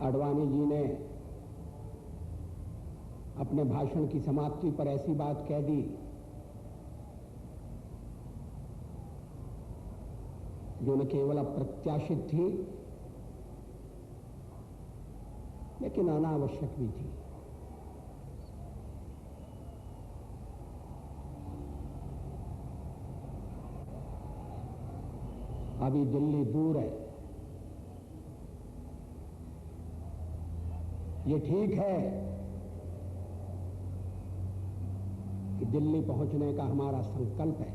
आडवाणी जी ने अपने भाषण की समाप्ति पर ऐसी बात कह दी जो न केवल अप्रत्याशित थी लेकिन अनावश्यक भी थी। अभी दिल्ली दूर है, ये ठीक है कि दिल्ली पहुंचने का हमारा संकल्प है,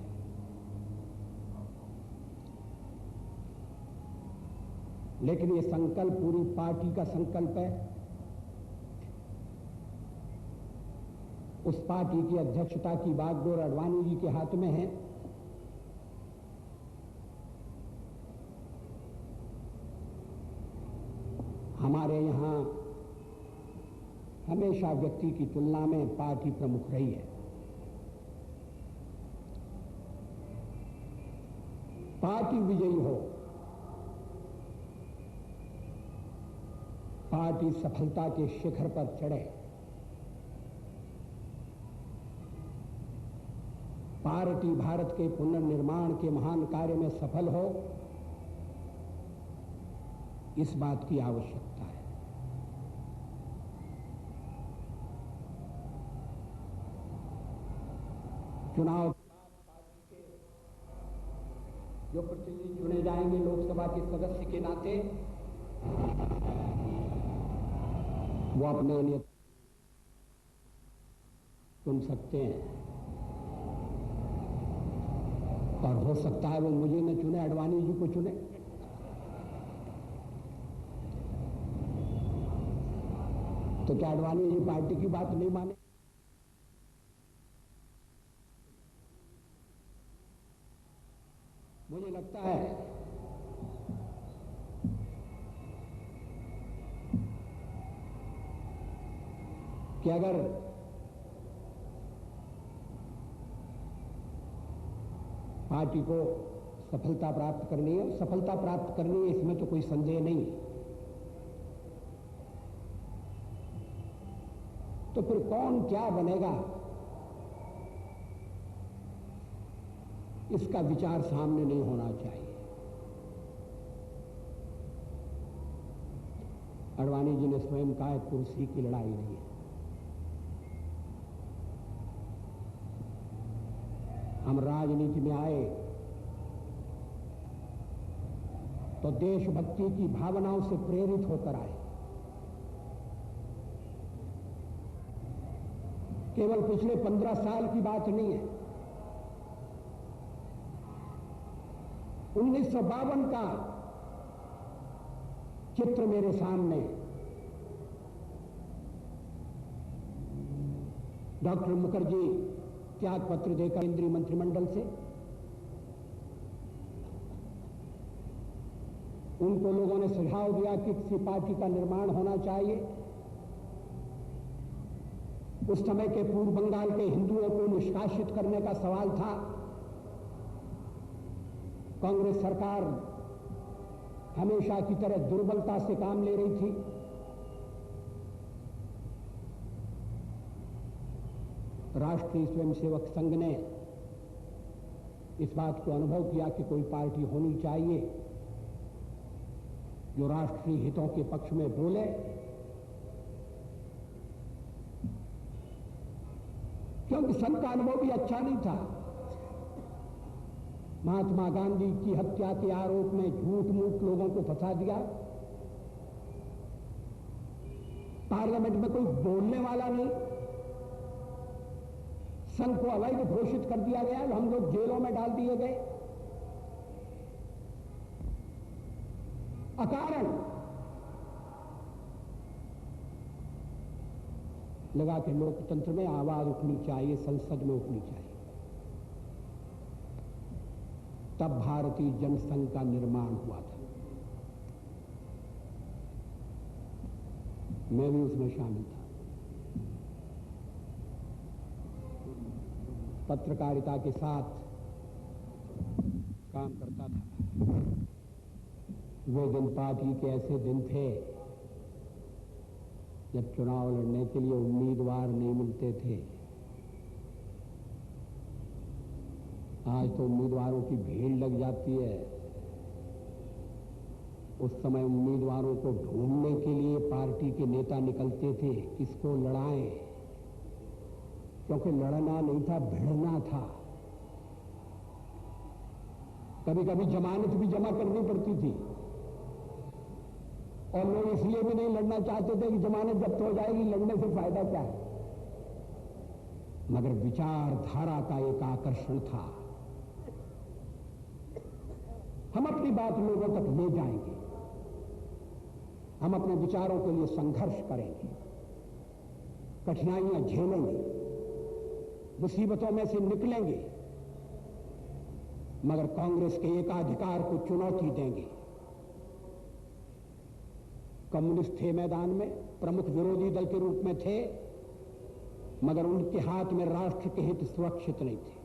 लेकिन ये संकल्प पूरी पार्टी का संकल्प है। उस पार्टी की अध्यक्षता की बागडोर आडवाणी जी के हाथ में है। हमारे यहां हमेशा व्यक्ति की तुलना में पार्टी प्रमुख रही है। पार्टी विजयी हो, पार्टी सफलता के शिखर पर चढ़े, पार्टी भारत के पुनर्निर्माण के महान कार्य में सफल हो, इस बात की आवश्यकता है। चुनाव पार्टी के जो प्रतिनिधि चुने जाएंगे लोकसभा के सदस्य के नाते वो अपने लिए चुन सकते हैं, और हो सकता है वो मुझे न चुने, आडवाणी जी को चुने। तो क्या आडवाणी जी पार्टी की बात नहीं माने? मुझे लगता है कि अगर पार्टी को सफलता प्राप्त करनी है, सफलता प्राप्त करनी है, इसमें तो कोई संदेह नहीं, तो फिर कौन क्या बनेगा इसका विचार सामने नहीं होना चाहिए। आडवाणी जी ने स्वयं कहा कुर्सी की लड़ाई नहीं है, हम राजनीति में आए तो देशभक्ति की भावनाओं से प्रेरित होकर आए। केवल पिछले 15 साल की बात नहीं है, 1952 का चित्र मेरे सामने। डॉक्टर मुखर्जी त्याग पत्र देकर केंद्रीय मंत्रिमंडल से उनको लोगों ने सुझाव दिया कि किसी पार्टी का निर्माण होना चाहिए। उस समय के पूर्व बंगाल के हिंदुओं को निष्कासित करने का सवाल था। कांग्रेस सरकार हमेशा की तरह दुर्बलता से काम ले रही थी। राष्ट्रीय स्वयंसेवक संघ ने इस बात को अनुभव किया कि कोई पार्टी होनी चाहिए जो राष्ट्रीय हितों के पक्ष में बोले, क्योंकि संघ का अनुभव भी अच्छा नहीं था। महात्मा गांधी की हत्या के आरोप में झूठ मूठ लोगों को फंसा दिया। पार्लियामेंट में कोई बोलने वाला नहीं, संघ को अवैध घोषित कर दिया गया, हम लोग जेलों में डाल दिए गए अकारण। लगा कि लोकतंत्र में आवाज उठनी चाहिए, संसद में उठनी चाहिए। तब भारतीय जनसंघ का निर्माण हुआ था। मैं भी उसमें शामिल था। पत्रकारिता के साथ काम करता था। वो दिन पार्टी के ऐसे दिन थे जब चुनाव लड़ने के लिए उम्मीदवार नहीं मिलते थे, आज तो उम्मीदवारों की भीड़ लग जाती है। उस समय उम्मीदवारों को ढूंढने के लिए पार्टी के नेता निकलते थे, किसको लड़ाएं, क्योंकि लड़ना नहीं था, भिड़ना था। कभी कभी जमानत भी जमा करनी पड़ती थी और लोग इसलिए भी नहीं लड़ना चाहते थे कि जमानत जब्त हो जाएगी, लड़ने से फायदा क्या है। मगर विचारधारा का एक आकर्षण था। हम अपनी बात लोगों तक ले जाएंगे, हम अपने विचारों के लिए संघर्ष करेंगे, कठिनाइयां झेलेंगे, मुसीबतों में से निकलेंगे, मगर कांग्रेस के एकाधिकार को चुनौती देंगे। कम्युनिस्ट थे मैदान में, प्रमुख विरोधी दल के रूप में थे, मगर उनके हाथ में राष्ट्र के हित सुरक्षित नहीं थे।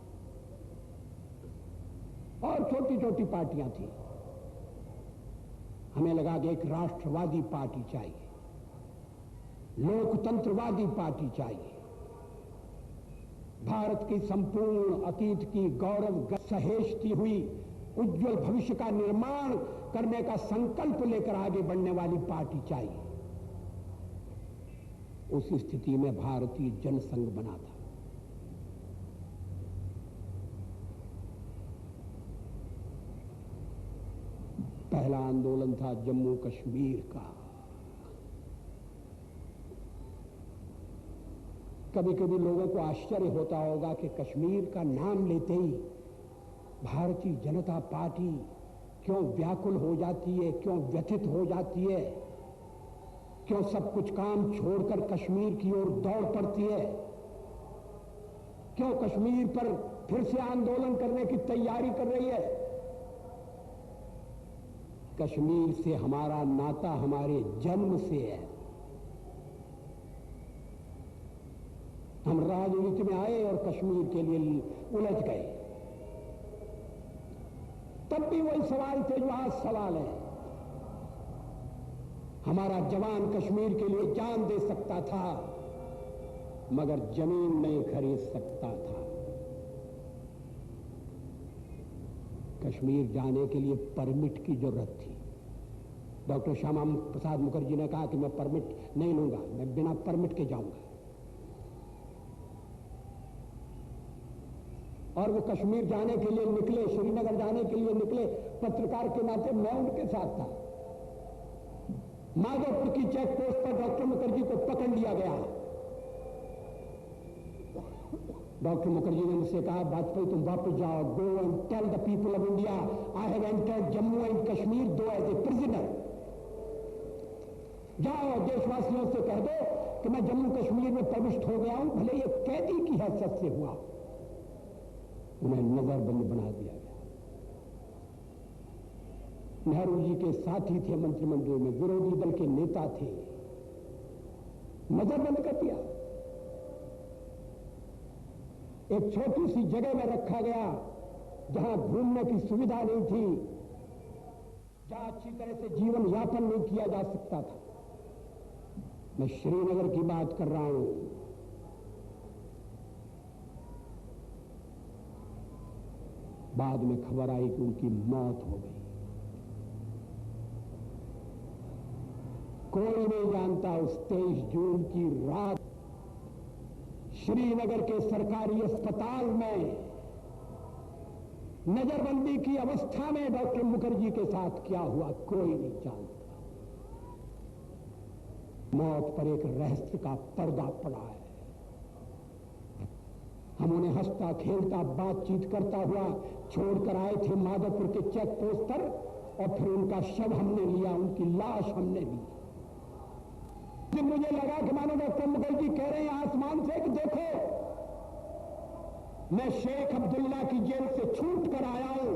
और छोटी छोटी पार्टियां थी। हमें लगा कि एक राष्ट्रवादी पार्टी चाहिए, लोकतंत्रवादी पार्टी चाहिए, भारत की संपूर्ण अतीत की गौरव सहेजती हुई उज्जवल भविष्य का निर्माण करने का संकल्प लेकर आगे बढ़ने वाली पार्टी चाहिए। उस स्थिति में भारतीय जनसंघ बना था। पहला आंदोलन था जम्मू कश्मीर का। कभी कभी लोगों को आश्चर्य होता होगा कि कश्मीर का नाम लेते ही भारतीय जनता पार्टी क्यों व्याकुल हो जाती है, क्यों व्यथित हो जाती है, क्यों सब कुछ काम छोड़कर कश्मीर की ओर दौड़ पड़ती है, क्यों कश्मीर पर फिर से आंदोलन करने की तैयारी कर रही है। कश्मीर से हमारा नाता हमारे जन्म से है। हम राजनीति में आए और कश्मीर के लिए उलझ गए। तब भी वही सवाल थे जो आज सवाल है। हमारा जवान कश्मीर के लिए जान दे सकता था, मगर जमीन नहीं खरीद सकता था। कश्मीर जाने के लिए परमिट की जरूरत थी। डॉक्टर श्यामा प्रसाद मुखर्जी ने कहा कि मैं परमिट नहीं लूंगा, मैं बिना परमिट के जाऊंगा। और वो कश्मीर जाने के लिए निकले, श्रीनगर जाने के लिए निकले। पत्रकार के नाते मैं उनके साथ था। माधोपुर की चेक पोस्ट पर डॉक्टर मुखर्जी को पकड़ लिया गया। डॉक्टर मुखर्जी ने मुझसे कहा, वाजपेयी तुम वापस जाओ, go and tell the people of India I have entered Jammu and Kashmir though as A prisoner. जाओ देशवासियों से कह दो कि मैं जम्मू कश्मीर में प्रविष्ट हो गया हूं, भले ये कैदी की हैसियत से हुआ। उन्हें नजरबंद बना दिया गया। नेहरू जी के साथी थे मंत्रिमंडल में, विरोधी दल के नेता थे, नजरबंद कर दिया। एक छोटी सी जगह में रखा गया जहां घूमने की सुविधा नहीं थी, जहां अच्छी तरह से जीवन यापन नहीं किया जा सकता था। मैं श्रीनगर की बात कर रहा हूं। बाद में खबर आई कि उनकी मौत हो गई। कोई नहीं जानता उस 23 जून की रात श्रीनगर के सरकारी अस्पताल में नजरबंदी की अवस्था में डॉक्टर मुखर्जी के साथ क्या हुआ, कोई नहीं जानता। मौत पर एक रहस्य का पर्दा पड़ा है। हम उन्हें हंसता खेलता बातचीत करता हुआ छोड़कर आए थे माधोपुर के चेक पोस्ट पर, और फिर उनका शव हमने लिया, उनकी लाश हमने ली। फिर मुझे लगा कि मानो डॉक्टर मुखर्जी कह रहे हैं आसमान से कि देखो, मैं शेख अब्दुल्ला की जेल से छूट कर आया हूं,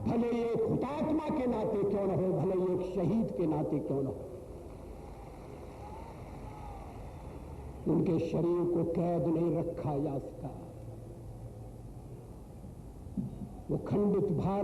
भले एक हुतात्मा के नाते क्यों न हो, भले एक शहीद के नाते क्यों न हो। उनके शरीर को कैद नहीं रखा जा सका। वो खंडित भारत